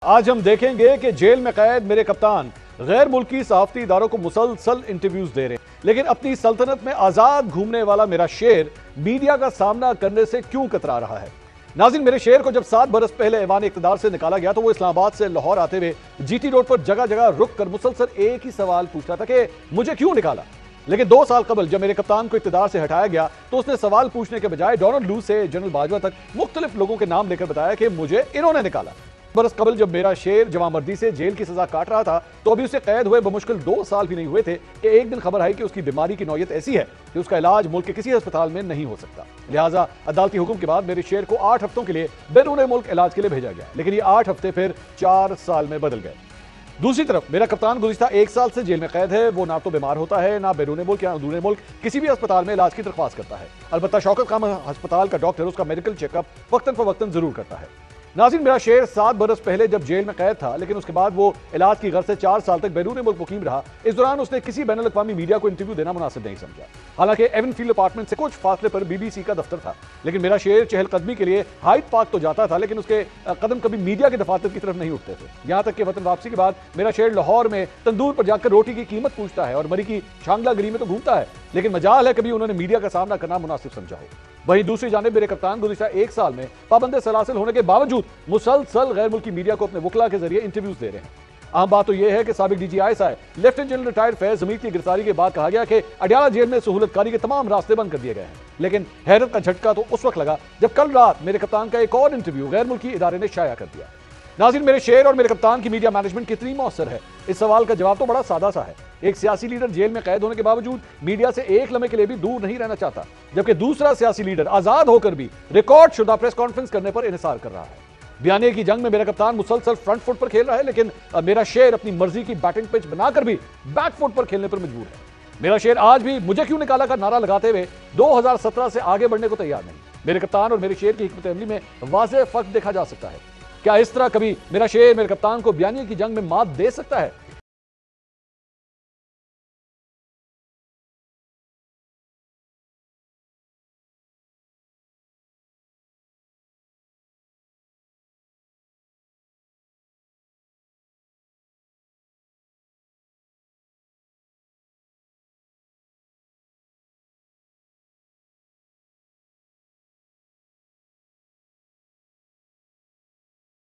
आज हम देखेंगे कि जेल में कैद मेरे कप्तान गैर मुल्की सहाफती इदारों को मुसलसल इंटरव्यूज दे रहे हैं, लेकिन अपनी सल्तनत में आजाद घूमने वाला मेरा शेर मीडिया का सामना करने से क्यों कतरा रहा है। नाज़रीन, मेरे शेर को जब 7 बरस पहले ऐवान इक़्तिदार से निकाला गया तो वो इस्लामाबाद से लाहौर आते हुए जीटी रोड पर जगह जगह रुक कर मुसलसल एक ही सवाल पूछ रहा था कि मुझे क्यों निकाला। लेकिन 2 साल कबल जब मेरे कप्तान को इक़्तिदार से हटाया गया तो उसने सवाल पूछने के बजाय डोनाल्ड लू से जनरल बाजवा तक मुख्तलिफ लोगों के नाम लेकर बताया कि मुझे इन्होंने निकाला। बरस कबल जब मेरा शेर जवामर्दी से जेल की सजा काट रहा था तो अभी उसे कैद हुए बमुश्किल 2 साल भी नहीं हुए थे कि एक दिन खबर आई कि उसकी बीमारी की नौयत ऐसी है कि उसका इलाज मुल्क के किसी अस्पताल में नहीं हो सकता। लिहाजा अदालती हुक्म के बाद मेरे शेर को 8 हफ्तों के लिए बैरून मुल्क इलाज के लिए भेजा गया, लेकिन ये 8 हफ्ते फिर 4 साल में बदल गए। दूसरी तरफ मेरा कप्तान गुज़िश्ता 1 साल से जेल में कैद है। वो ना तो बीमार होता है, ना बैरून मुल्क या अंदरूनी मुल्क किसी भी अस्पताल में इलाज की दरख्वास्त करता है। अलबत्ता शौकत खान अस्पताल का डॉक्टर उसका मेडिकल चेकअप वक्तन फवक्तन जरूर करता है। नाज़रीन, मेरा शेर 7 बरस पहले जब जेल में कैद था, लेकिन उसके बाद वो इलाज की गर्ज से 4 साल तक बैरून मुल्क मुकीम रहा। इस दौरान उसने किसी बैनुल अक़वामी मीडिया को इंटरव्यू देना मुनासिब नहीं समझा। हालांकि एवनफील्ड अपार्टमेंट से कुछ फासले पर BBC का दफ्तर था, लेकिन मेरा शेर चहलकदमी के लिए हाइड पार्क तो जाता था, लेकिन उसके कदम कभी मीडिया के दफातर की तरफ नहीं उठते थे। यहां तक कि वतन वापसी के बाद मेरा शेर लाहौर में तंदूर पर जाकर रोटी की कीमत पूछता है और मरी की शांगला गिरी में तो घूमता है, लेकिन मजाल है कभी उन्होंने मीडिया का सामना करना मुनासिब समझा हो। वहीं दूसरी जानिब मेरे कप्तान गुज़िश्ता 1 साल में पाबंद सलासिल होने के बावजूद मुसलसल गैर मुल्की मीडिया को अपने वकला के जरिए इंटरव्यूज दे रहे हैं। अहम बात तो यह है कि साबिक DG ISI lieutenant general retired Faiz Hamid की गिरफ्तारी के बाद कहा गया कि अडयाला जेल में सहूलतकारी के तमाम रास्ते बंद कर दिए गए हैं, लेकिन हैरत का झटका तो उस वक्त लगा जब कल रात मेरे कप्तान का एक और इंटरव्यू गैर मुल्की इदारे ने शाया कर दिया। नाज़रीन, मेरे शेर और मेरे कप्तान की मीडिया मैनेजमेंट कितनी मौसर है? इस सवाल का जवाब तो बड़ा सादा सा है। एक सियासी लीडर जेल में कैद होने के बावजूद मीडिया से एक लम्हे के लिए भी दूर नहीं रहना चाहता, जबकि दूसरा सियासी लीडर आजाद होकर भी रिकॉर्ड शुदा प्रेस कॉन्फ्रेंस करने पर इन्हिसार कर रहा है। बयाने की जंग में मेरा कप्तान मुसलसल फ्रंट फुट पर खेल रहा है, लेकिन मेरा शेर अपनी मर्जी की बैटिंग पिच बनाकर भी बैक फुट पर खेलने पर मजबूर है। मेरा शेर आज भी मुझे क्यों निकाला का नारा लगाते हुए 2017 से आगे बढ़ने को तैयार नहीं। मेरे कप्तान और मेरे शेर की हिकमत अमली में वाज़ेह फर्क देखा जा सकता है। क्या इस तरह कभी मेरा शेर मेरे कप्तान को बयाने की जंग में मात दे सकता है?